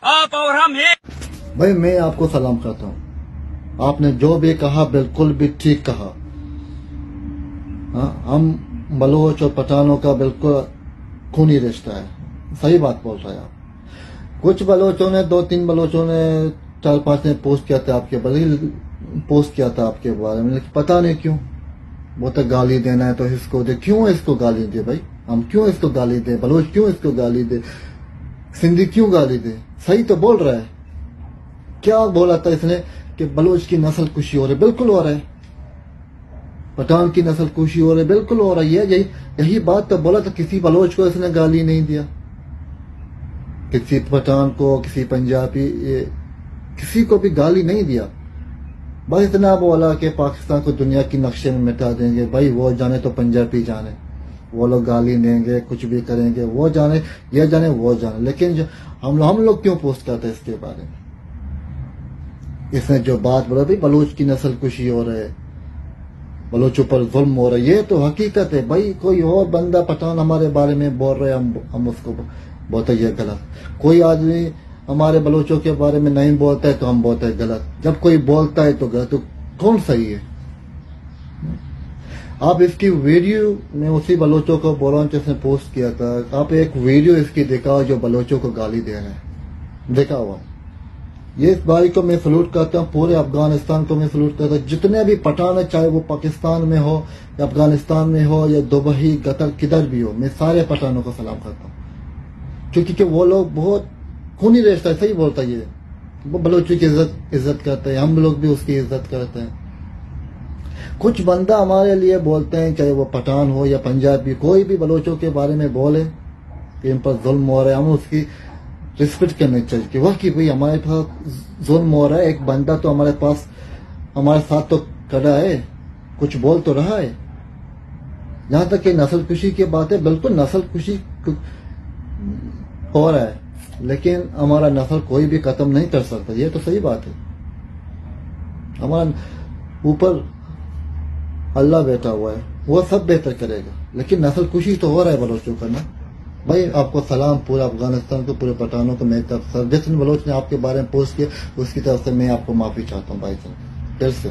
आप और हम एक। भाई मैं आपको सलाम करता हूँ, आपने जो भी कहा बिल्कुल भी ठीक कहा। हाँ, हम बलोच और पठानों का बिल्कुल खूनी रिश्ता है, सही बात बोल रहे हैं आप। कुछ बलोचों ने, 2-3 बलोचों ने, 4-5 ने पोस्ट किया था आपके बारे में, लेकिन पता नहीं क्यों वो तो गाली देना है तो इसको दे। क्यों इसको गाली दे भाई? हम क्यों इसको गाली दे? बलोच क्यों इसको गाली दे? सिंधी क्यों गाली दे? सही तो बोल रहा है। क्या बोला था इसने कि बलोच की नस्ल कुशी हो रही? बिल्कुल हो रहा है। पठान की नस्ल कुशी हो रही? बिल्कुल हो रही है। यही बात तो बोला था। किसी बलोच को इसने गाली नहीं दिया, किसी पठान को, किसी पंजाबी, किसी को भी गाली नहीं दिया। बस इतना बोला कि पाकिस्तान को दुनिया की नक्शे में मिटा देंगे। भाई वो जाने तो पंजाबी जाने, वो लोग गाली देंगे, कुछ भी करेंगे, वो जाने, ये जाने, वो जाने। लेकिन हम लोग क्यों पोस्ट करते हैं इसके बारे में? इसने जो बात बोला भाई बलूच की नस्ल कुशी हो रहा है, बलूचों पर जुल्म हो रहा है, ये तो हकीकत है भाई। कोई और बंदा पठान हमारे बारे में बोल रहे हैं, हम उसको बोलते ये गलत। कोई आदमी हमारे बलोचों के बारे में नहीं बोलता है तो हम बोलते हैं गलत। जब कोई बोलता है तो गलत, तो कौन सही है? आप इसकी वीडियो में उसी बलोचों को बोल रहा हूँ जिसने पोस्ट किया था, आप एक वीडियो इसकी दिखाओ जो बलोचों को गाली दे रहे हैं। देखा हुआ ये इस भाई को मैं सलूट करता हूँ, पूरे अफगानिस्तान को मैं सलूट करता हूँ। जितने भी पठान है, चाहे वो पाकिस्तान में हो या अफगानिस्तान में हो या दुबई, कतर, किधर भी हो, मैं सारे पठानों को सलाम करता हूँ। क्योंकि वो लोग बहुत खूनी रिश्ता है, सही बोलता है ये। वो बलोचों की इज्जत करते हैं, हम लोग भी उसकी इज्जत करते हैं। कुछ बंदा हमारे लिए बोलते हैं, चाहे वो पठान हो या पंजाबी, कोई भी बलोचों के बारे में बोले कि इन पर जुल्म हो रहा है, हम उसकी रिस्पेक्ट करनी चाहिए कि वाकई भाई हमारे पास जुल्म हो रहा है। एक बंदा तो हमारे पास, हमारे साथ तो खड़ा है, कुछ बोल तो रहा है। जहां तक कि नस्ल कुशी की बात है, बिल्कुल नस्ल कुशी हो रहा है, लेकिन हमारा नस्ल कोई भी खत्म नहीं कर सकता, ये तो सही बात है। हमारा ऊपर अल्लाह बैठा हुआ है, वो सब बेहतर करेगा, लेकिन नस्ल कुशी तो हो रहा है बलोचों का ना। भाई आपको सलाम, पूरा अफगानिस्तान को, पूरे पठानों को मेरी तरफ से। जिस बलोच ने आपके बारे में पोस्ट किया उसकी तरफ से मैं आपको माफी चाहता हूँ भाई साहब, दिल से।